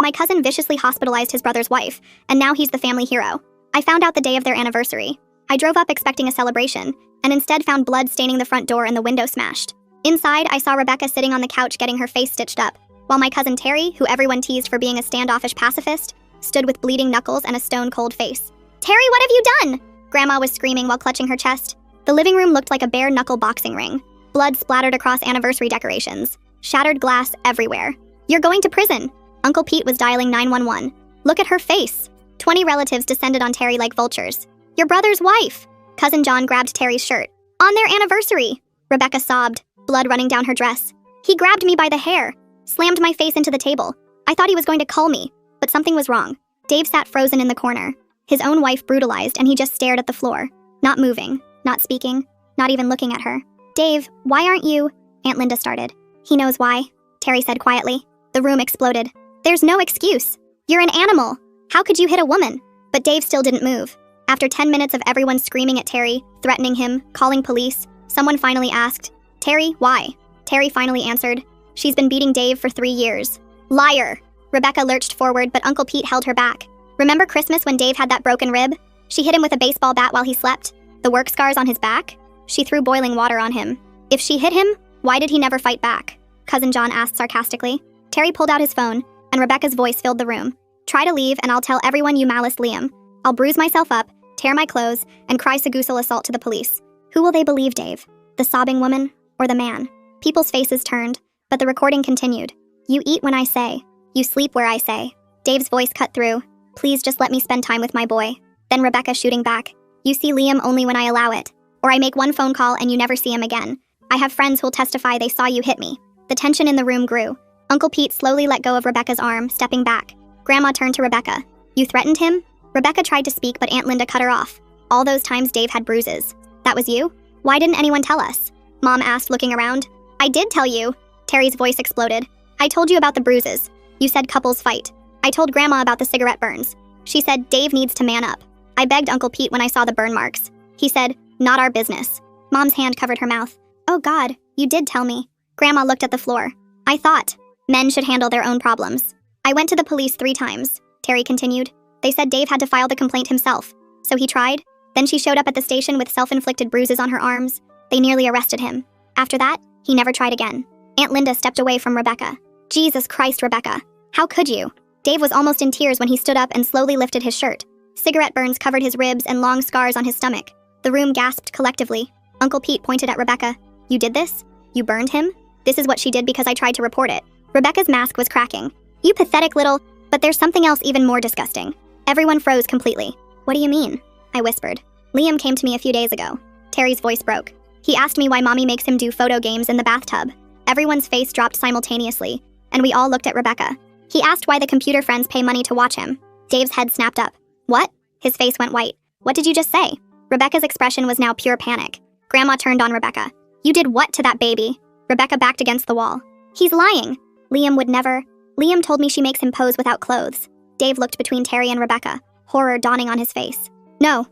My cousin viciously hospitalized his brother's wife, and now he's the family hero. I found out the day of their anniversary. I drove up expecting a celebration, and instead found blood staining the front door and the window smashed. Inside, I saw Rebecca sitting on the couch getting her face stitched up, while my cousin Terry, who everyone teased for being a standoffish pacifist, stood with bleeding knuckles and a stone-cold face. "Terry, what have you done?" Grandma was screaming while clutching her chest. The living room looked like a bare-knuckle boxing ring. Blood splattered across anniversary decorations. Shattered glass everywhere. "You're going to prison." Uncle Pete was dialing 911. "Look at her face." 20 relatives descended on Terry like vultures. "Your brother's wife." Cousin John grabbed Terry's shirt. "On their anniversary." Rebecca sobbed, blood running down her dress. "He grabbed me by the hair, slammed my face into the table. I thought he was going to cull me, but something was wrong." Dave sat frozen in the corner. His own wife brutalized, and he just stared at the floor. Not moving, not speaking, not even looking at her. "Dave, why aren't you?" Aunt Linda started. "He knows why," Terry said quietly. The room exploded. "There's no excuse. You're an animal. How could you hit a woman?" But Dave still didn't move. After 10 minutes of everyone screaming at Terry, threatening him, calling police, someone finally asked, "Terry, why?" Terry finally answered, "She's been beating Dave for 3 years." "Liar!" Rebecca lurched forward, but Uncle Pete held her back. "Remember Christmas when Dave had that broken rib? She hit him with a baseball bat while he slept? The work scars on his back? She threw boiling water on him. If she hit him, why did he never fight back?" Cousin John asked sarcastically. Terry pulled out his phone, and Rebecca's voice filled the room. "Try to leave, and I'll tell everyone you malice Liam. I'll bruise myself up, tear my clothes, and cry Sagusal assault to the police. Who will they believe, Dave? The sobbing woman or the man?" People's faces turned, but the recording continued. "You eat when I say. You sleep where I say." Dave's voice cut through. "Please just let me spend time with my boy." Then Rebecca shooting back. "You see Liam only when I allow it. Or I make one phone call and you never see him again. I have friends who'll testify they saw you hit me." The tension in the room grew. Uncle Pete slowly let go of Rebecca's arm, stepping back. Grandma turned to Rebecca. "You threatened him?" Rebecca tried to speak, but Aunt Linda cut her off. "All those times Dave had bruises. That was you? Why didn't anyone tell us?" Mom asked, looking around. "I did tell you." Terry's voice exploded. "I told you about the bruises. You said couples fight. I told Grandma about the cigarette burns. She said Dave needs to man up. I begged Uncle Pete when I saw the burn marks. He said, 'Not our business.'" Mom's hand covered her mouth. "Oh God, you did tell me." Grandma looked at the floor. "I thought men should handle their own problems. I went to the police 3 times, Terry continued. "They said Dave had to file the complaint himself. So he tried. Then she showed up at the station with self-inflicted bruises on her arms. They nearly arrested him. After that, he never tried again." Aunt Linda stepped away from Rebecca. "Jesus Christ, Rebecca. How could you?" Dave was almost in tears when he stood up and slowly lifted his shirt. Cigarette burns covered his ribs and long scars on his stomach. The room gasped collectively. Uncle Pete pointed at Rebecca. "You did this? You burned him? This is what she did because I tried to report it." Rebecca's mask was cracking. "You pathetic little..." But there's something else even more disgusting. Everyone froze completely. "What do you mean?" I whispered. "Liam came to me a few days ago." Terry's voice broke. "He asked me why Mommy makes him do photo games in the bathtub." Everyone's face dropped simultaneously, and we all looked at Rebecca. "He asked why the computer friends pay money to watch him." Dave's head snapped up. "What?" His face went white. "What did you just say?" Rebecca's expression was now pure panic. Grandma turned on Rebecca. "You did what to that baby?" Rebecca backed against the wall. "He's lying. Liam would never. Liam told me she makes him pose without clothes." Dave looked between Terry and Rebecca, horror dawning on his face. No.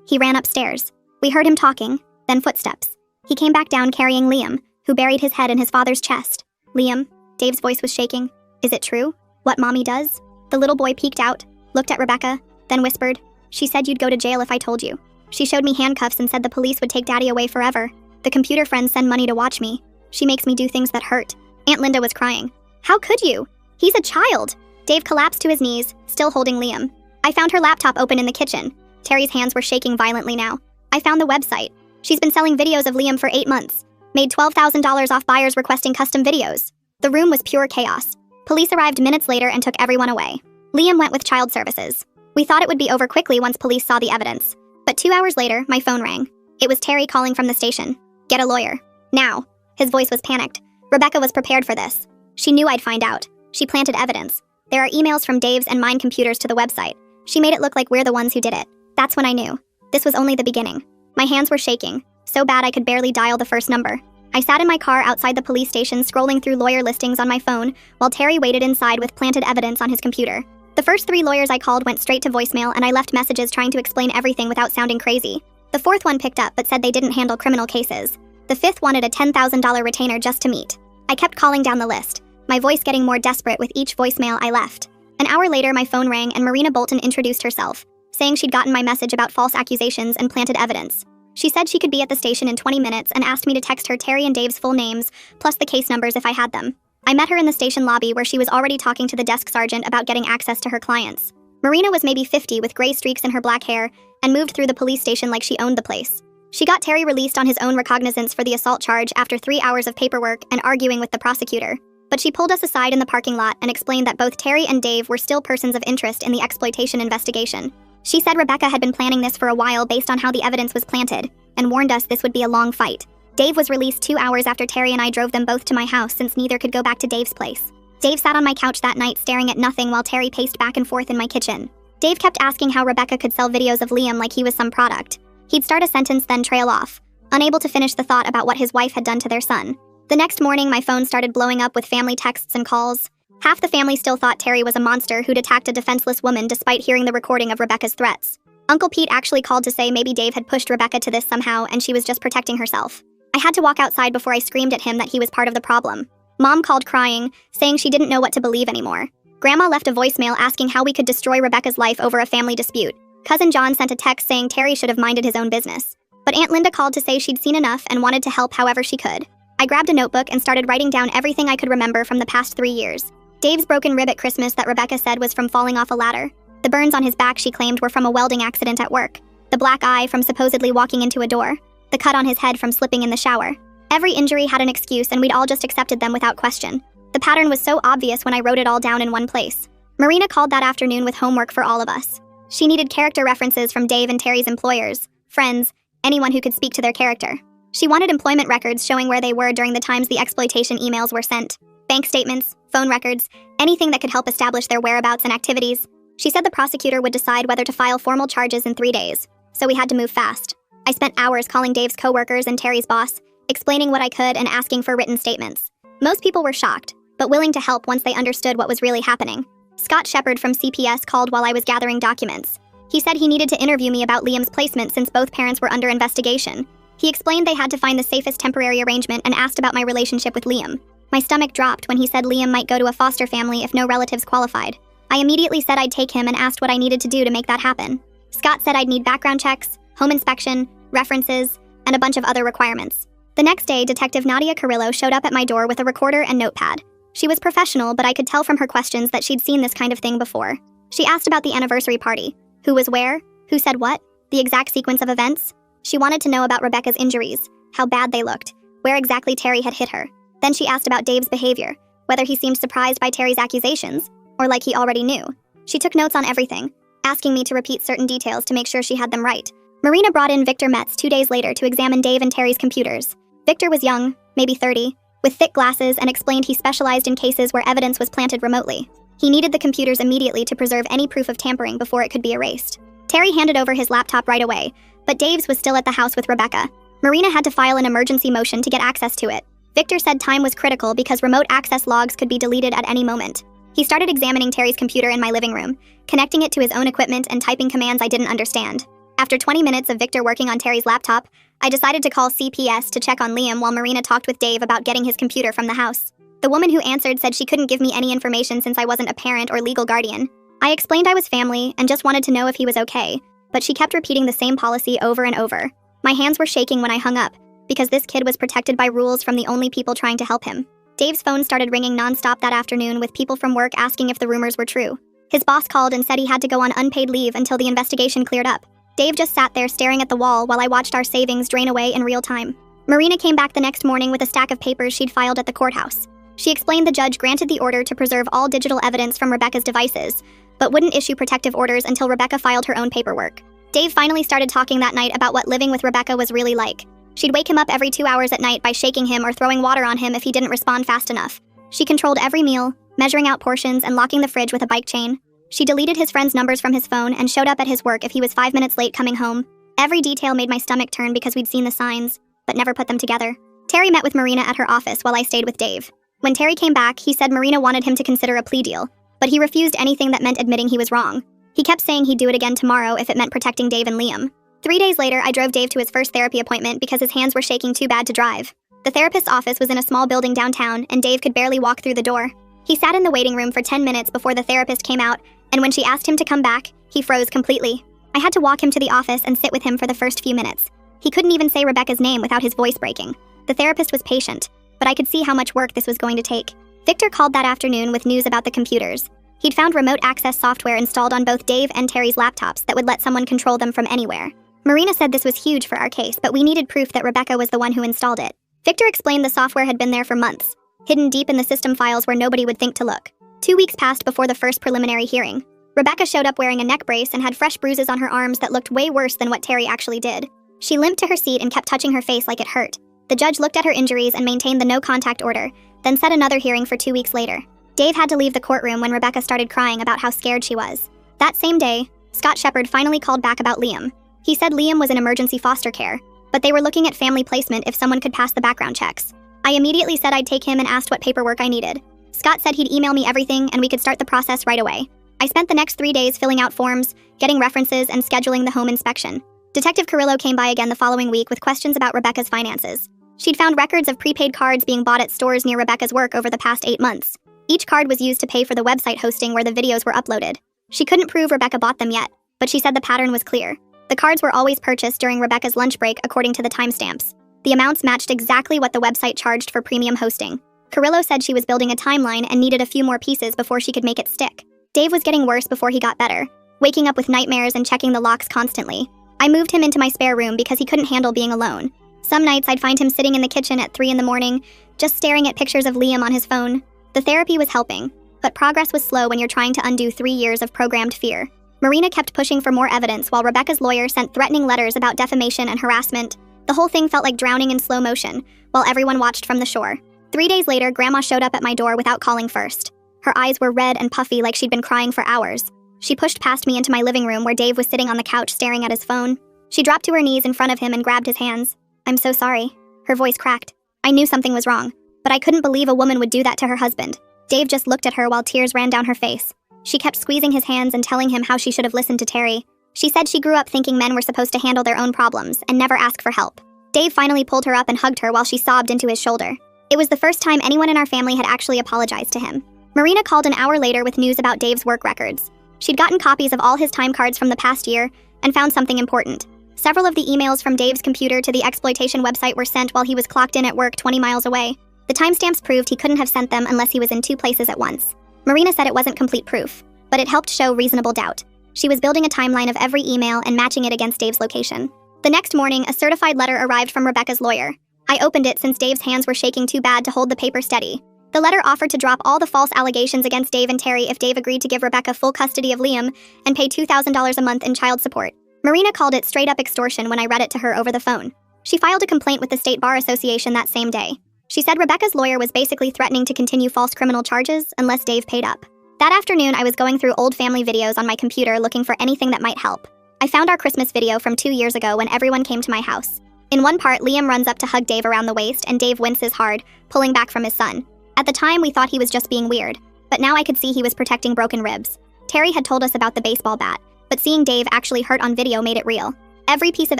He ran upstairs. We heard him talking, then footsteps. He came back down carrying Liam, who buried his head in his father's chest. "Liam," Dave's voice was shaking. "Is it true? What Mommy does?" The little boy peeked out, looked at Rebecca, then whispered, "She said you'd go to jail if I told you. She showed me handcuffs and said the police would take Daddy away forever. The computer friends send money to watch me. She makes me do things that hurt." Aunt Linda was crying. "How could you? He's a child." Dave collapsed to his knees, still holding Liam. "I found her laptop open in the kitchen." Terry's hands were shaking violently now. "I found the website. She's been selling videos of Liam for 8 months. Made $12,000 off buyers requesting custom videos." The room was pure chaos. Police arrived minutes later and took everyone away. Liam went with child services. We thought it would be over quickly once police saw the evidence. But 2 hours later, my phone rang. It was Terry calling from the station. "Get a lawyer. Now." His voice was panicked. Rebecca was prepared for this. She knew I'd find out. She planted evidence. There are emails from Dave's and mine computers to the website. She made it look like we're the ones who did it. That's when I knew. This was only the beginning. My hands were shaking, so bad I could barely dial the first number. I sat in my car outside the police station scrolling through lawyer listings on my phone while Terry waited inside with planted evidence on his computer. The first 3 lawyers I called went straight to voicemail, and I left messages trying to explain everything without sounding crazy. The 4th one picked up but said they didn't handle criminal cases. The 5th wanted a $10,000 retainer just to meet. I kept calling down the list. my voice getting more desperate with each voicemail I left. An hour later, my phone rang and Marina Bolton introduced herself, saying she'd gotten my message about false accusations and planted evidence. She said she could be at the station in 20 minutes and asked me to text her Terry and Dave's full names, plus the case numbers if I had them. I met her in the station lobby where she was already talking to the desk sergeant about getting access to her clients. Marina was maybe 50 with gray streaks in her black hair and moved through the police station like she owned the place. She got Terry released on his own recognizance for the assault charge after 3 hours of paperwork and arguing with the prosecutor. But she pulled us aside in the parking lot and explained that both Terry and Dave were still persons of interest in the exploitation investigation. She said Rebecca had been planning this for a while based on how the evidence was planted, and warned us this would be a long fight. Dave was released 2 hours after Terry and I drove them both to my house since neither could go back to Dave's place. Dave sat on my couch that night staring at nothing while Terry paced back and forth in my kitchen. Dave kept asking how Rebecca could sell videos of Liam like he was some product. He'd start a sentence then trail off, unable to finish the thought about what his wife had done to their son. The next morning, my phone started blowing up with family texts and calls. Half the family still thought Terry was a monster who'd attacked a defenseless woman despite hearing the recording of Rebecca's threats. Uncle Pete actually called to say maybe Dave had pushed Rebecca to this somehow and she was just protecting herself. I had to walk outside before I screamed at him that he was part of the problem. Mom called crying, saying she didn't know what to believe anymore. Grandma left a voicemail asking how we could destroy Rebecca's life over a family dispute. Cousin John sent a text saying Terry should have minded his own business. But Aunt Linda called to say she'd seen enough and wanted to help however she could. I grabbed a notebook and started writing down everything I could remember from the past 3 years. Dave's broken rib at Christmas that Rebecca said was from falling off a ladder. The burns on his back she claimed were from a welding accident at work. The black eye from supposedly walking into a door. The cut on his head from slipping in the shower. Every injury had an excuse and we'd all just accepted them without question. The pattern was so obvious when I wrote it all down in one place. Marina called that afternoon with homework for all of us. She needed character references from Dave and Terry's employers, friends, anyone who could speak to their character. She wanted employment records showing where they were during the times the exploitation emails were sent. Bank statements, phone records, anything that could help establish their whereabouts and activities. She said the prosecutor would decide whether to file formal charges in 3 days, so we had to move fast. I spent hours calling Dave's coworkers and Terry's boss, explaining what I could and asking for written statements. Most people were shocked, but willing to help once they understood what was really happening. Scott Shepard from CPS called while I was gathering documents. He said he needed to interview me about Liam's placement since both parents were under investigation. He explained they had to find the safest temporary arrangement and asked about my relationship with Liam. My stomach dropped when he said Liam might go to a foster family if no relatives qualified. I immediately said I'd take him and asked what I needed to do to make that happen. Scott said I'd need background checks, home inspection, references, and a bunch of other requirements. The next day, Detective Nadia Carrillo showed up at my door with a recorder and notepad. She was professional, but I could tell from her questions that she'd seen this kind of thing before. She asked about the anniversary party. Who was where? Who said what? The exact sequence of events? She wanted to know about Rebecca's injuries, how bad they looked, where exactly Terry had hit her. Then she asked about Dave's behavior, whether he seemed surprised by Terry's accusations, or like he already knew. She took notes on everything, asking me to repeat certain details to make sure she had them right. Marina brought in Victor Metz 2 days later to examine Dave and Terry's computers. Victor was young, maybe 30, with thick glasses and explained he specialized in cases where evidence was planted remotely. He needed the computers immediately to preserve any proof of tampering before it could be erased. Terry handed over his laptop right away, but Dave's was still at the house with Rebecca. Marina had to file an emergency motion to get access to it. Victor said time was critical because remote access logs could be deleted at any moment. He started examining Terry's computer in my living room, connecting it to his own equipment and typing commands I didn't understand. After 20 minutes of Victor working on Terry's laptop, I decided to call CPS to check on Liam while Marina talked with Dave about getting his computer from the house. The woman who answered said she couldn't give me any information since I wasn't a parent or legal guardian. I explained I was family and just wanted to know if he was okay, but she kept repeating the same policy over and over. My hands were shaking when I hung up, because this kid was protected by rules from the only people trying to help him. Dave's phone started ringing nonstop that afternoon with people from work asking if the rumors were true. His boss called and said he had to go on unpaid leave until the investigation cleared up. Dave just sat there staring at the wall while I watched our savings drain away in real time. Marina came back the next morning with a stack of papers she'd filed at the courthouse. She explained the judge granted the order to preserve all digital evidence from Rebecca's devices, but wouldn't issue protective orders until Rebecca filed her own paperwork. Dave finally started talking that night about what living with Rebecca was really like. She'd wake him up every 2 hours at night by shaking him or throwing water on him if he didn't respond fast enough. She controlled every meal, measuring out portions and locking the fridge with a bike chain. She deleted his friends' numbers from his phone and showed up at his work if he was 5 minutes late coming home. Every detail made my stomach turn because we'd seen the signs, but never put them together. Terry met with Marina at her office while I stayed with Dave. When Terry came back, he said Marina wanted him to consider a plea deal, but he refused anything that meant admitting he was wrong. He kept saying he'd do it again tomorrow if it meant protecting Dave and Liam. 3 days later, I drove Dave to his first therapy appointment because his hands were shaking too bad to drive. The therapist's office was in a small building downtown, and Dave could barely walk through the door. He sat in the waiting room for 10 minutes before the therapist came out, and when she asked him to come back, he froze completely. I had to walk him to the office and sit with him for the first few minutes. He couldn't even say Rebecca's name without his voice breaking. The therapist was patient, but I could see how much work this was going to take. Victor called that afternoon with news about the computers. He'd found remote access software installed on both Dave and Terry's laptops that would let someone control them from anywhere. Marina said this was huge for our case, but we needed proof that Rebecca was the one who installed it. Victor explained the software had been there for months, hidden deep in the system files where nobody would think to look. 2 weeks passed before the first preliminary hearing. Rebecca showed up wearing a neck brace and had fresh bruises on her arms that looked way worse than what Terry actually did. She limped to her seat and kept touching her face like it hurt. The judge looked at her injuries and maintained the no-contact order, then set another hearing for 2 weeks later. Dave had to leave the courtroom when Rebecca started crying about how scared she was. That same day, Scott Shepard finally called back about Liam. He said Liam was in emergency foster care, but they were looking at family placement if someone could pass the background checks. I immediately said I'd take him and asked what paperwork I needed. Scott said he'd email me everything and we could start the process right away. I spent the next 3 days filling out forms, getting references, and scheduling the home inspection. Detective Carrillo came by again the following week with questions about Rebecca's finances. She'd found records of prepaid cards being bought at stores near Rebecca's work over the past 8 months. Each card was used to pay for the website hosting where the videos were uploaded. She couldn't prove Rebecca bought them yet, but she said the pattern was clear. The cards were always purchased during Rebecca's lunch break according to the timestamps. The amounts matched exactly what the website charged for premium hosting. Carrillo said she was building a timeline and needed a few more pieces before she could make it stick. Dave was getting worse before he got better, waking up with nightmares and checking the locks constantly. I moved him into my spare room because he couldn't handle being alone. Some nights I'd find him sitting in the kitchen at 3 in the morning, just staring at pictures of Liam on his phone. The therapy was helping, but progress was slow when you're trying to undo 3 years of programmed fear. Marina kept pushing for more evidence while Rebecca's lawyer sent threatening letters about defamation and harassment. The whole thing felt like drowning in slow motion, while everyone watched from the shore. 3 days later, Grandma showed up at my door without calling first. Her eyes were red and puffy like she'd been crying for hours. She pushed past me into my living room where Dave was sitting on the couch staring at his phone. She dropped to her knees in front of him and grabbed his hands. "I'm so sorry." Her voice cracked. I knew something was wrong, but I couldn't believe a woman would do that to her husband. Dave just looked at her while tears ran down her face. She kept squeezing his hands and telling him how she should have listened to Terry. She said she grew up thinking men were supposed to handle their own problems and never ask for help. Dave finally pulled her up and hugged her while she sobbed into his shoulder. It was the first time anyone in our family had actually apologized to him. Marina called an hour later with news about Dave's work records. She'd gotten copies of all his time cards from the past year and found something important. Several of the emails from Dave's computer to the exploitation website were sent while he was clocked in at work 20 miles away. The timestamps proved he couldn't have sent them unless he was in 2 places at once. Marina said it wasn't complete proof, but it helped show reasonable doubt. She was building a timeline of every email and matching it against Dave's location. The next morning, a certified letter arrived from Rebecca's lawyer. I opened it since Dave's hands were shaking too bad to hold the paper steady. The letter offered to drop all the false allegations against Dave and Terry if Dave agreed to give Rebecca full custody of Liam and pay $2,000 a month in child support. Marina called it straight-up extortion when I read it to her over the phone. She filed a complaint with the State Bar Association that same day. She said Rebecca's lawyer was basically threatening to continue false criminal charges unless Dave paid up. That afternoon, I was going through old family videos on my computer looking for anything that might help. I found our Christmas video from 2 years ago when everyone came to my house. In one part, Liam runs up to hug Dave around the waist and Dave winces hard, pulling back from his son. At the time, we thought he was just being weird, but now I could see he was protecting broken ribs. Terry had told us about the baseball bat, but seeing Dave actually hurt on video made it real. Every piece of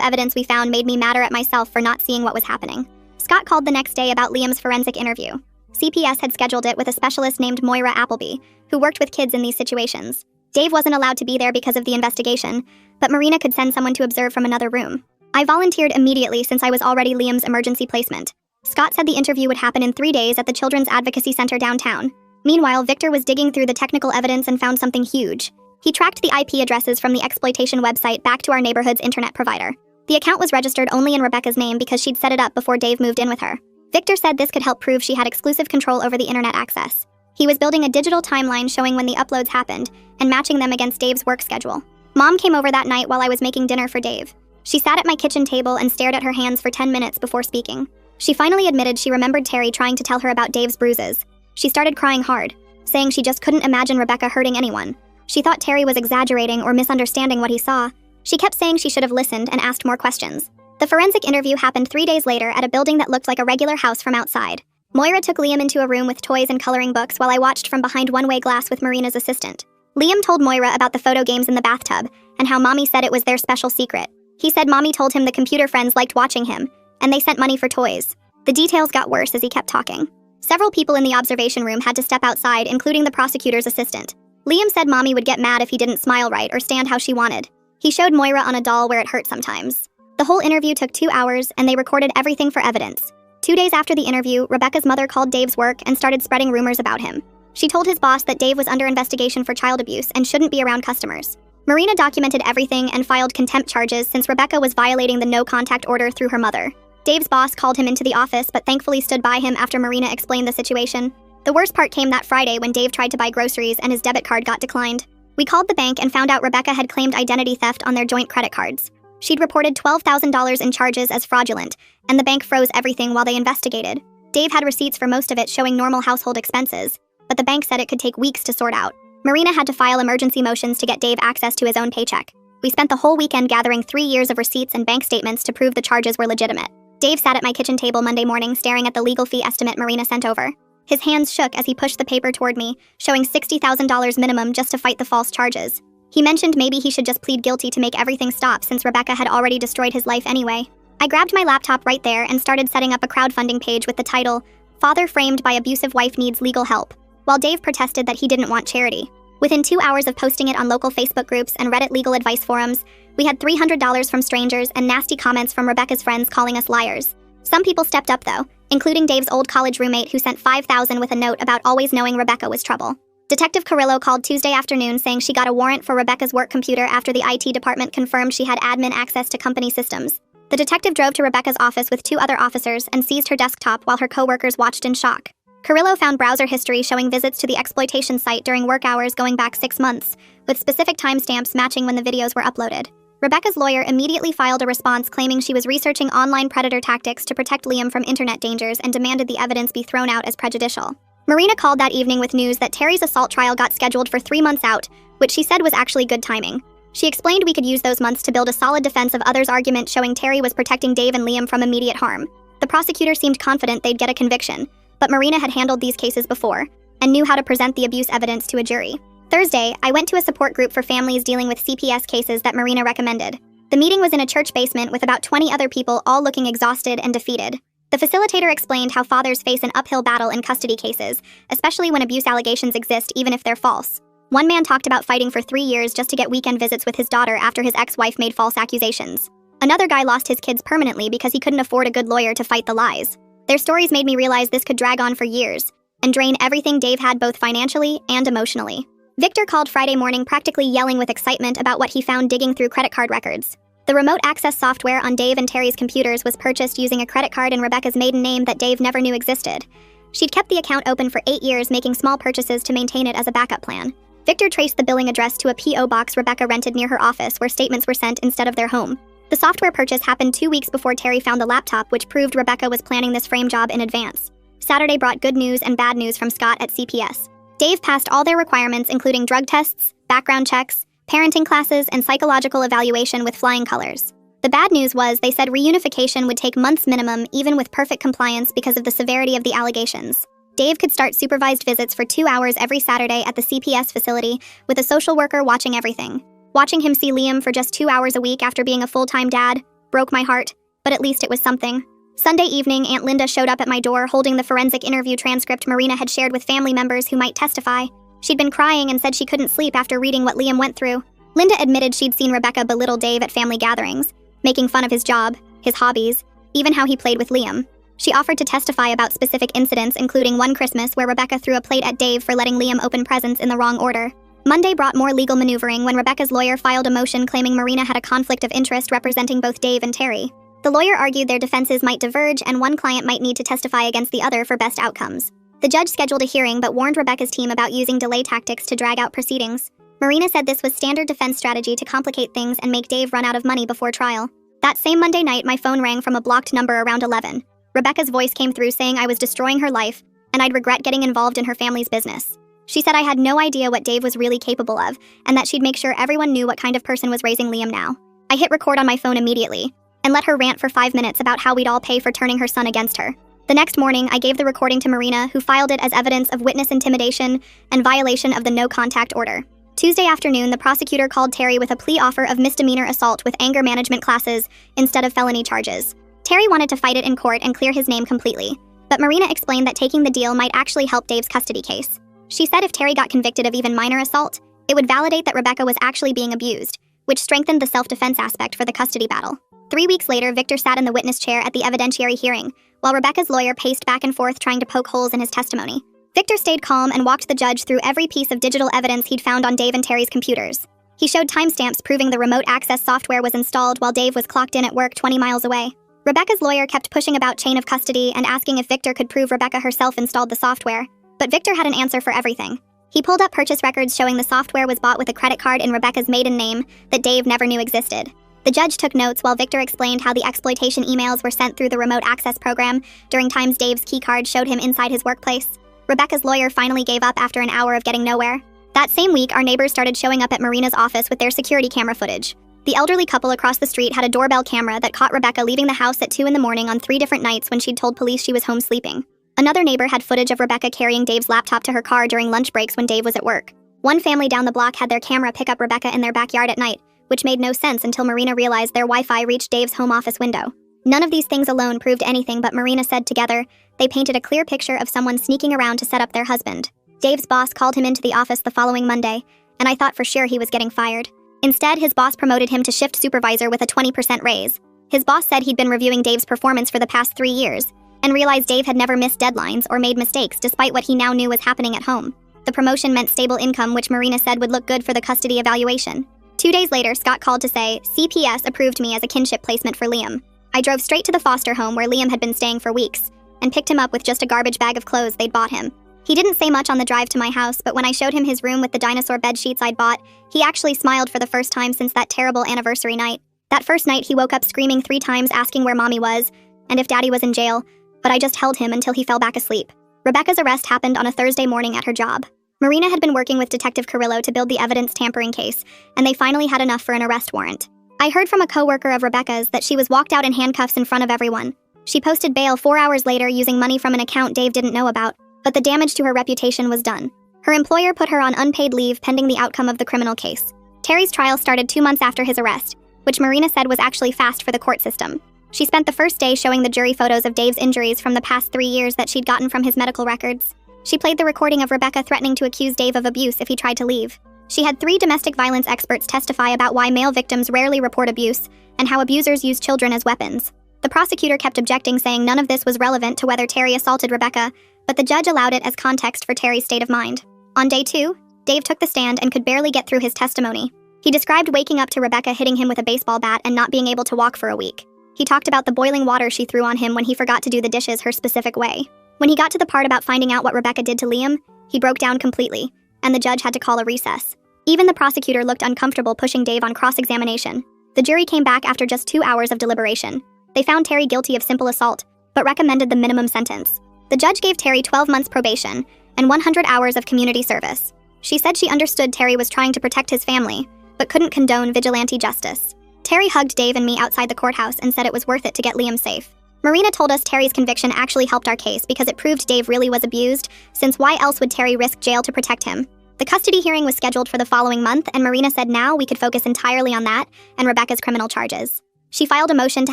evidence we found made me madder at myself for not seeing what was happening. Scott called the next day about Liam's forensic interview. CPS had scheduled it with a specialist named Moira Appleby, who worked with kids in these situations. Dave wasn't allowed to be there because of the investigation, but Marina could send someone to observe from another room. I volunteered immediately since I was already Liam's emergency placement. Scott said the interview would happen in 3 days at the Children's Advocacy Center downtown. Meanwhile, Victor was digging through the technical evidence and found something huge. He tracked the IP addresses from the exploitation website back to our neighborhood's internet provider. The account was registered only in Rebecca's name because she'd set it up before Dave moved in with her. Victor said this could help prove she had exclusive control over the internet access. He was building a digital timeline showing when the uploads happened and matching them against Dave's work schedule. Mom came over that night while I was making dinner for Dave. She sat at my kitchen table and stared at her hands for 10 minutes before speaking. She finally admitted she remembered Terry trying to tell her about Dave's bruises. She started crying hard, saying she just couldn't imagine Rebecca hurting anyone. She thought Terry was exaggerating or misunderstanding what he saw. She kept saying she should have listened and asked more questions. The forensic interview happened 3 days later at a building that looked like a regular house from outside. Moira took Liam into a room with toys and coloring books while I watched from behind one-way glass with Marina's assistant. Liam told Moira about the photo games in the bathtub and how Mommy said it was their special secret. He said Mommy told him the computer friends liked watching him, and they sent money for toys. The details got worse as he kept talking. Several people in the observation room had to step outside, including the prosecutor's assistant. Liam said Mommy would get mad if he didn't smile right or stand how she wanted. He showed Moira on a doll where it hurt sometimes. The whole interview took 2 hours, and they recorded everything for evidence. 2 days after the interview, Rebecca's mother called Dave's work and started spreading rumors about him. She told his boss that Dave was under investigation for child abuse and shouldn't be around customers. Marina documented everything and filed contempt charges since Rebecca was violating the no-contact order through her mother. Dave's boss called him into the office but thankfully stood by him after Marina explained the situation. The worst part came that Friday when Dave tried to buy groceries and his debit card got declined. We called the bank and found out Rebecca had claimed identity theft on their joint credit cards. She'd reported $12,000 in charges as fraudulent, and the bank froze everything while they investigated. Dave had receipts for most of it showing normal household expenses, but the bank said it could take weeks to sort out. Marina had to file emergency motions to get Dave access to his own paycheck. We spent the whole weekend gathering 3 years of receipts and bank statements to prove the charges were legitimate. Dave sat at my kitchen table Monday morning staring at the legal fee estimate Marina sent over. His hands shook as he pushed the paper toward me, showing $60,000 minimum just to fight the false charges. He mentioned maybe he should just plead guilty to make everything stop since Rebecca had already destroyed his life anyway. I grabbed my laptop right there and started setting up a crowdfunding page with the title, "Father Framed by Abusive Wife Needs Legal Help," while Dave protested that he didn't want charity. Within 2 hours of posting it on local Facebook groups and Reddit legal advice forums, we had $300 from strangers and nasty comments from Rebecca's friends calling us liars. Some people stepped up though, including Dave's old college roommate who sent $5,000 with a note about always knowing Rebecca was trouble. Detective Carrillo called Tuesday afternoon saying she got a warrant for Rebecca's work computer after the IT department confirmed she had admin access to company systems. The detective drove to Rebecca's office with 2 other officers and seized her desktop while her coworkers watched in shock. Carrillo found browser history showing visits to the exploitation site during work hours going back 6 months, with specific timestamps matching when the videos were uploaded. Rebecca's lawyer immediately filed a response claiming she was researching online predator tactics to protect Liam from internet dangers and demanded the evidence be thrown out as prejudicial. Marina called that evening with news that Terry's assault trial got scheduled for 3 months out, which she said was actually good timing. She explained we could use those months to build a solid defense of others' argument showing Terry was protecting Dave and Liam from immediate harm. The prosecutor seemed confident they'd get a conviction, but Marina had handled these cases before and knew how to present the abuse evidence to a jury. Thursday, I went to a support group for families dealing with CPS cases that Marina recommended. The meeting was in a church basement with about 20 other people all looking exhausted and defeated. The facilitator explained how fathers face an uphill battle in custody cases, especially when abuse allegations exist even if they're false. One man talked about fighting for 3 years just to get weekend visits with his daughter after his ex-wife made false accusations. Another guy lost his kids permanently because he couldn't afford a good lawyer to fight the lies. Their stories made me realize this could drag on for years and drain everything Dave had both financially and emotionally. Victor called Friday morning practically yelling with excitement about what he found digging through credit card records. The remote access software on Dave and Terry's computers was purchased using a credit card in Rebecca's maiden name that Dave never knew existed. She'd kept the account open for 8 years, making small purchases to maintain it as a backup plan. Victor traced the billing address to a P.O. box Rebecca rented near her office where statements were sent instead of their home. The software purchase happened 2 weeks before Terry found the laptop, which proved Rebecca was planning this frame job in advance. Saturday brought good news and bad news from Scott at CPS. Dave passed all their requirements, including drug tests, background checks, parenting classes, and psychological evaluation with flying colors. The bad news was they said reunification would take months minimum, even with perfect compliance because of the severity of the allegations. Dave could start supervised visits for 2 hours every Saturday at the CPS facility, with a social worker watching everything. Watching him see Liam for just 2 hours a week after being a full-time dad broke my heart, but at least it was something. Sunday evening, Aunt Linda showed up at my door holding the forensic interview transcript Marina had shared with family members who might testify. She'd been crying and said she couldn't sleep after reading what Liam went through. Linda admitted she'd seen Rebecca belittle Dave at family gatherings, making fun of his job, his hobbies, even how he played with Liam. She offered to testify about specific incidents, including one Christmas where Rebecca threw a plate at Dave for letting Liam open presents in the wrong order. Monday brought more legal maneuvering when Rebecca's lawyer filed a motion claiming Marina had a conflict of interest representing both Dave and Terry. The lawyer argued their defenses might diverge and one client might need to testify against the other for best outcomes. The judge scheduled a hearing but warned Rebecca's team about using delay tactics to drag out proceedings. Marina said this was standard defense strategy to complicate things and make Dave run out of money before trial. That same Monday night, my phone rang from a blocked number around 11. Rebecca's voice came through saying I was destroying her life and I'd regret getting involved in her family's business. She said I had no idea what Dave was really capable of and that she'd make sure everyone knew what kind of person was raising Liam now. I hit record on my phone immediately and let her rant for 5 minutes about how we'd all pay for turning her son against her. The next morning, I gave the recording to Marina, who filed it as evidence of witness intimidation and violation of the no-contact order. Tuesday afternoon, the prosecutor called Terry with a plea offer of misdemeanor assault with anger management classes instead of felony charges. Terry wanted to fight it in court and clear his name completely. But Marina explained that taking the deal might actually help Dave's custody case. She said if Terry got convicted of even minor assault, it would validate that Rebecca was actually being abused, which strengthened the self-defense aspect for the custody battle. 3 weeks later, Victor sat in the witness chair at the evidentiary hearing, while Rebecca's lawyer paced back and forth trying to poke holes in his testimony. Victor stayed calm and walked the judge through every piece of digital evidence he'd found on Dave and Terry's computers. He showed timestamps proving the remote access software was installed while Dave was clocked in at work 20 miles away. Rebecca's lawyer kept pushing about chain of custody and asking if Victor could prove Rebecca herself installed the software, but Victor had an answer for everything. He pulled up purchase records showing the software was bought with a credit card in Rebecca's maiden name that Dave never knew existed. The judge took notes while Victor explained how the exploitation emails were sent through the remote access program during times Dave's keycard showed him inside his workplace. Rebecca's lawyer finally gave up after an hour of getting nowhere. That same week, our neighbors started showing up at Marina's office with their security camera footage. The elderly couple across the street had a doorbell camera that caught Rebecca leaving the house at 2 in the morning on 3 different nights when she'd told police she was home sleeping. Another neighbor had footage of Rebecca carrying Dave's laptop to her car during lunch breaks when Dave was at work. One family down the block had their camera pick up Rebecca in their backyard at night, which made no sense until Marina realized their Wi-Fi reached Dave's home office window. None of these things alone proved anything, but Marina said together, they painted a clear picture of someone sneaking around to set up their husband. Dave's boss called him into the office the following Monday, and I thought for sure he was getting fired. Instead, his boss promoted him to shift supervisor with a 20% raise. His boss said he'd been reviewing Dave's performance for the past 3 years, and realized Dave had never missed deadlines or made mistakes despite what he now knew was happening at home. The promotion meant stable income, which Marina said would look good for the custody evaluation. 2 days later, Scott called to say, CPS approved me as a kinship placement for Liam. I drove straight to the foster home where Liam had been staying for weeks, and picked him up with just a garbage bag of clothes they'd bought him. He didn't say much on the drive to my house, but when I showed him his room with the dinosaur bed sheets I'd bought, he actually smiled for the first time since that terrible anniversary night. That first night, he woke up screaming 3 times asking where mommy was, and if daddy was in jail, but I just held him until he fell back asleep. Rebecca's arrest happened on a Thursday morning at her job. Marina had been working with Detective Carrillo to build the evidence tampering case, and they finally had enough for an arrest warrant. I heard from a coworker of Rebecca's that she was walked out in handcuffs in front of everyone. She posted bail 4 hours later using money from an account Dave didn't know about, but the damage to her reputation was done. Her employer put her on unpaid leave pending the outcome of the criminal case. Terry's trial started 2 months after his arrest, which Marina said was actually fast for the court system. She spent the first day showing the jury photos of Dave's injuries from the past 3 years that she'd gotten from his medical records. She played the recording of Rebecca threatening to accuse Dave of abuse if he tried to leave. She had 3 domestic violence experts testify about why male victims rarely report abuse and how abusers use children as weapons. The prosecutor kept objecting, saying none of this was relevant to whether Terry assaulted Rebecca, but the judge allowed it as context for Terry's state of mind. On day 2, Dave took the stand and could barely get through his testimony. He described waking up to Rebecca hitting him with a baseball bat and not being able to walk for a week. He talked about the boiling water she threw on him when he forgot to do the dishes her specific way. When he got to the part about finding out what Rebecca did to Liam, he broke down completely, and the judge had to call a recess. Even the prosecutor looked uncomfortable pushing Dave on cross-examination. The jury came back after just 2 hours of deliberation. They found Terry guilty of simple assault, but recommended the minimum sentence. The judge gave Terry 12 months probation and 100 hours of community service. She said she understood Terry was trying to protect his family, but couldn't condone vigilante justice. Terry hugged Dave and me outside the courthouse and said it was worth it to get Liam safe. Marina told us Terry's conviction actually helped our case because it proved Dave really was abused, since why else would Terry risk jail to protect him? The custody hearing was scheduled for the following month, and Marina said now we could focus entirely on that and Rebecca's criminal charges. She filed a motion to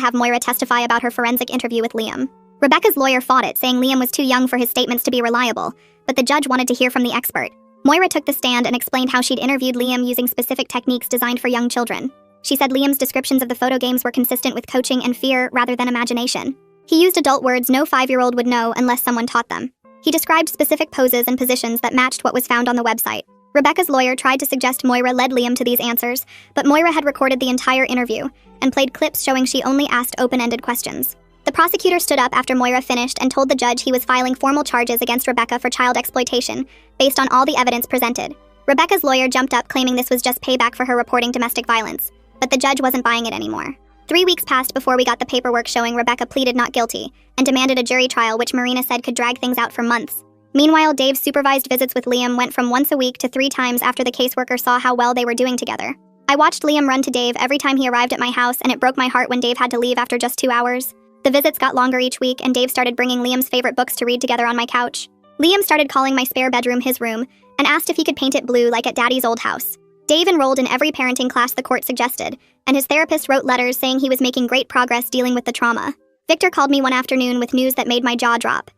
have Moira testify about her forensic interview with Liam. Rebecca's lawyer fought it, saying Liam was too young for his statements to be reliable, but the judge wanted to hear from the expert. Moira took the stand and explained how she'd interviewed Liam using specific techniques designed for young children. She said Liam's descriptions of the photo games were consistent with coaching and fear rather than imagination. He used adult words no 5-year-old would know unless someone taught them. He described specific poses and positions that matched what was found on the website. Rebecca's lawyer tried to suggest Moira led Liam to these answers, but Moira had recorded the entire interview and played clips showing she only asked open-ended questions. The prosecutor stood up after Moira finished and told the judge he was filing formal charges against Rebecca for child exploitation based on all the evidence presented. Rebecca's lawyer jumped up, claiming this was just payback for her reporting domestic violence, but the judge wasn't buying it anymore. 3 weeks passed before we got the paperwork showing Rebecca pleaded not guilty and demanded a jury trial, which Marina said could drag things out for months. Meanwhile, Dave's supervised visits with Liam went from once a week to 3 times after the caseworker saw how well they were doing together. I watched Liam run to Dave every time he arrived at my house, and it broke my heart when Dave had to leave after just 2 hours. The visits got longer each week, and Dave started bringing Liam's favorite books to read together on my couch. Liam started calling my spare bedroom his room and asked if he could paint it blue like at Daddy's old house. Dave enrolled in every parenting class the court suggested, and his therapist wrote letters saying he was making great progress dealing with the trauma. Victor called me one afternoon with news that made my jaw drop.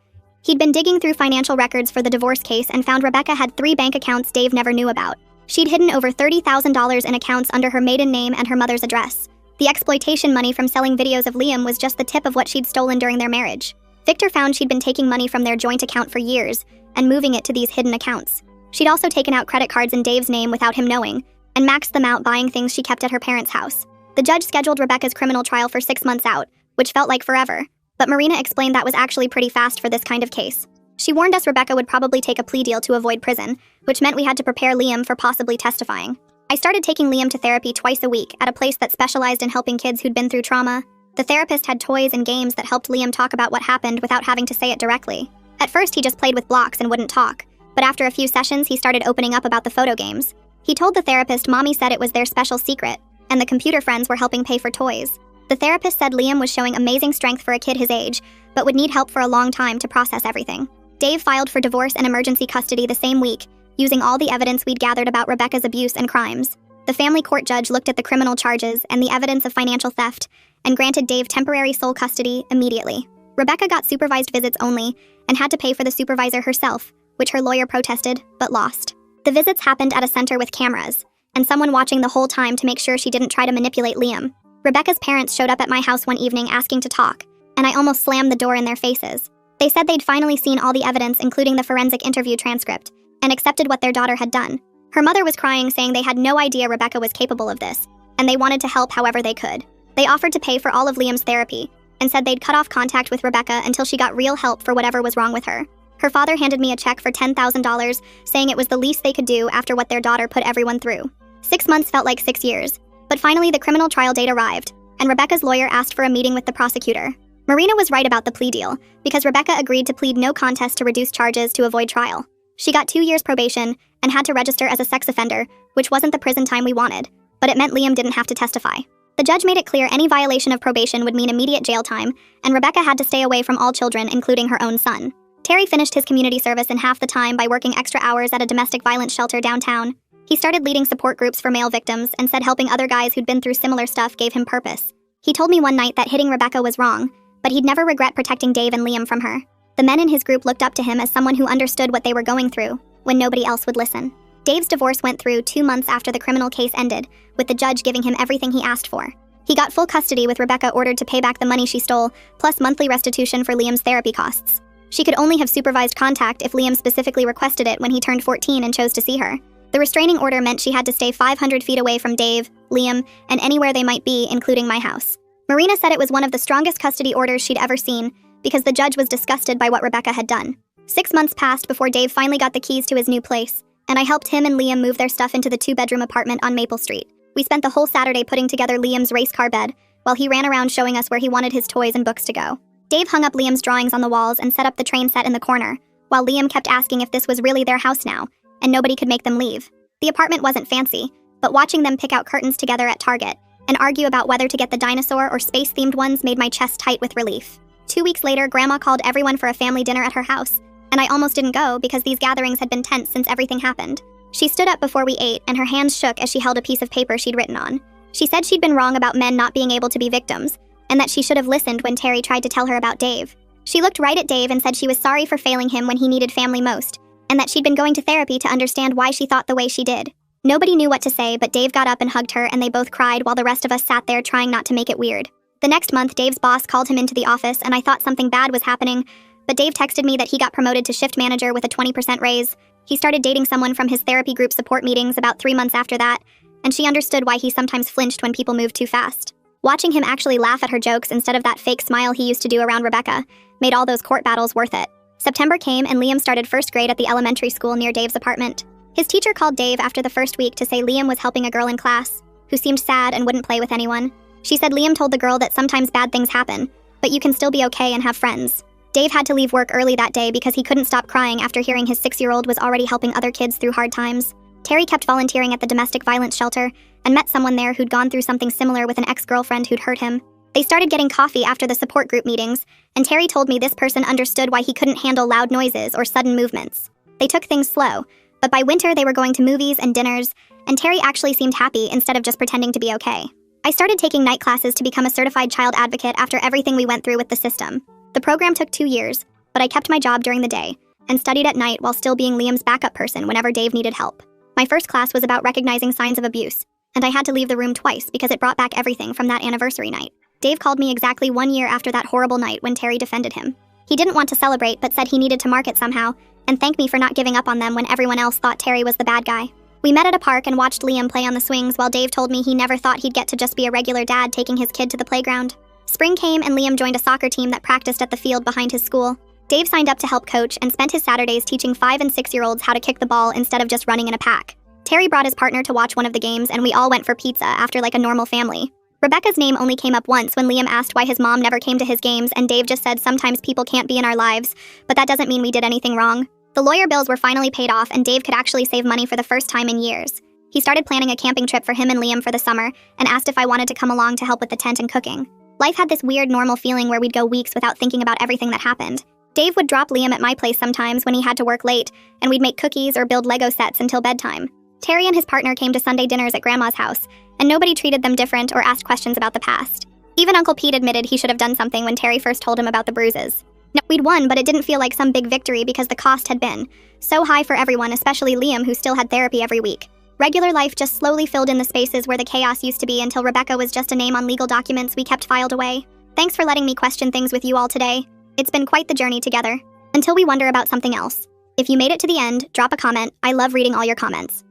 He'd been digging through financial records for the divorce case and found Rebecca had 3 bank accounts Dave never knew about. She'd hidden over $30,000 in accounts under her maiden name and her mother's address. The exploitation money from selling videos of Liam was just the tip of what she'd stolen during their marriage. Victor found she'd been taking money from their joint account for years and moving it to these hidden accounts. She'd also taken out credit cards in Dave's name without him knowing, and maxed them out buying things she kept at her parents' house. The judge scheduled Rebecca's criminal trial for 6 months out, which felt like forever, but Marina explained that was actually pretty fast for this kind of case. She warned us Rebecca would probably take a plea deal to avoid prison, which meant we had to prepare Liam for possibly testifying. I started taking Liam to therapy twice a week at a place that specialized in helping kids who'd been through trauma. The therapist had toys and games that helped Liam talk about what happened without having to say it directly. At first, he just played with blocks and wouldn't talk, but after a few sessions, he started opening up about the photo games. He told the therapist Mommy said it was their special secret, and the computer friends were helping pay for toys. The therapist said Liam was showing amazing strength for a kid his age, but would need help for a long time to process everything. Dave filed for divorce and emergency custody the same week, using all the evidence we'd gathered about Rebecca's abuse and crimes. The family court judge looked at the criminal charges and the evidence of financial theft and granted Dave temporary sole custody immediately. Rebecca got supervised visits only and had to pay for the supervisor herself, which her lawyer protested, but lost. The visits happened at a center with cameras, and someone watching the whole time to make sure she didn't try to manipulate Liam. Rebecca's parents showed up at my house one evening asking to talk, and I almost slammed the door in their faces. They said they'd finally seen all the evidence, including the forensic interview transcript, and accepted what their daughter had done. Her mother was crying, saying they had no idea Rebecca was capable of this, and they wanted to help however they could. They offered to pay for all of Liam's therapy, and said they'd cut off contact with Rebecca until she got real help for whatever was wrong with her. Her father handed me a check for $10,000, saying it was the least they could do after what their daughter put everyone through. 6 months felt like 6 years, but finally the criminal trial date arrived, and Rebecca's lawyer asked for a meeting with the prosecutor. Marina was right about the plea deal, because Rebecca agreed to plead no contest to reduce charges to avoid trial. She got 2 years probation and had to register as a sex offender, which wasn't the prison time we wanted, but it meant Liam didn't have to testify. The judge made it clear any violation of probation would mean immediate jail time, and Rebecca had to stay away from all children, including her own son. Terry finished his community service in half the time by working extra hours at a domestic violence shelter downtown. He started leading support groups for male victims and said helping other guys who'd been through similar stuff gave him purpose. He told me one night that hitting Rebecca was wrong, but he'd never regret protecting Dave and Liam from her. The men in his group looked up to him as someone who understood what they were going through, when nobody else would listen. Dave's divorce went through 2 months after the criminal case ended, with the judge giving him everything he asked for. He got full custody with Rebecca ordered to pay back the money she stole, plus monthly restitution for Liam's therapy costs. She could only have supervised contact if Liam specifically requested it when he turned 14 and chose to see her. The restraining order meant she had to stay 500 feet away from Dave, Liam, and anywhere they might be, including my house. Marina said it was one of the strongest custody orders she'd ever seen, because the judge was disgusted by what Rebecca had done. 6 months passed before Dave finally got the keys to his new place, and I helped him and Liam move their stuff into the 2-bedroom apartment on Maple Street. We spent the whole Saturday putting together Liam's race car bed, while he ran around showing us where he wanted his toys and books to go. Dave hung up Liam's drawings on the walls and set up the train set in the corner, while Liam kept asking if this was really their house now, and nobody could make them leave. The apartment wasn't fancy, but watching them pick out curtains together at Target and argue about whether to get the dinosaur or space-themed ones made my chest tight with relief. 2 weeks later, Grandma called everyone for a family dinner at her house, and I almost didn't go because these gatherings had been tense since everything happened. She stood up before we ate, and her hands shook as she held a piece of paper she'd written on. She said she'd been wrong about men not being able to be victims, and that she should have listened when Terry tried to tell her about Dave. She looked right at Dave and said she was sorry for failing him when he needed family most, and that she'd been going to therapy to understand why she thought the way she did. Nobody knew what to say, but Dave got up and hugged her, and they both cried while the rest of us sat there trying not to make it weird. The next month, Dave's boss called him into the office, and I thought something bad was happening, but Dave texted me that he got promoted to shift manager with a 20% raise. He started dating someone from his therapy group support meetings about 3 months after that, and she understood why he sometimes flinched when people moved too fast. Watching him actually laugh at her jokes instead of that fake smile he used to do around Rebecca made all those court battles worth it. September came, and Liam started 1st grade at the elementary school near Dave's apartment. His teacher called Dave after the first week to say Liam was helping a girl in class, who seemed sad and wouldn't play with anyone. She said Liam told the girl that sometimes bad things happen, but you can still be okay and have friends. Dave had to leave work early that day because he couldn't stop crying after hearing his 6-year-old was already helping other kids through hard times. Terry kept volunteering at the domestic violence shelter and met someone there who'd gone through something similar with an ex-girlfriend who'd hurt him. They started getting coffee after the support group meetings, and Terry told me this person understood why he couldn't handle loud noises or sudden movements. They took things slow, but by winter they were going to movies and dinners, and Terry actually seemed happy instead of just pretending to be okay. I started taking night classes to become a certified child advocate after everything we went through with the system. The program took 2 years, but I kept my job during the day and studied at night while still being Liam's backup person whenever Dave needed help. My first class was about recognizing signs of abuse, and I had to leave the room twice because it brought back everything from that anniversary night. Dave called me exactly 1 year after that horrible night when Terry defended him. He didn't want to celebrate but said he needed to mark it somehow, and thanked me for not giving up on them when everyone else thought Terry was the bad guy. We met at a park and watched Liam play on the swings while Dave told me he never thought he'd get to just be a regular dad taking his kid to the playground. Spring came and Liam joined a soccer team that practiced at the field behind his school. Dave signed up to help coach and spent his Saturdays teaching 5- and 6-year-olds how to kick the ball instead of just running in a pack. Terry brought his partner to watch one of the games and we all went for pizza after like a normal family. Rebecca's name only came up once when Liam asked why his mom never came to his games and Dave just said sometimes people can't be in our lives, but that doesn't mean we did anything wrong. The lawyer bills were finally paid off and Dave could actually save money for the first time in years. He started planning a camping trip for him and Liam for the summer and asked if I wanted to come along to help with the tent and cooking. Life had this weird normal feeling where we'd go weeks without thinking about everything that happened. Dave would drop Liam at my place sometimes when he had to work late, and we'd make cookies or build Lego sets until bedtime. Terry and his partner came to Sunday dinners at Grandma's house, and nobody treated them different or asked questions about the past. Even Uncle Pete admitted he should have done something when Terry first told him about the bruises. No, we'd won, but it didn't feel like some big victory because the cost had been so high for everyone, especially Liam, who still had therapy every week. Regular life just slowly filled in the spaces where the chaos used to be until Rebecca was just a name on legal documents we kept filed away. Thanks for letting me question things with you all today. It's been quite the journey together. Until we wonder about something else. If you made it to the end, drop a comment. I love reading all your comments.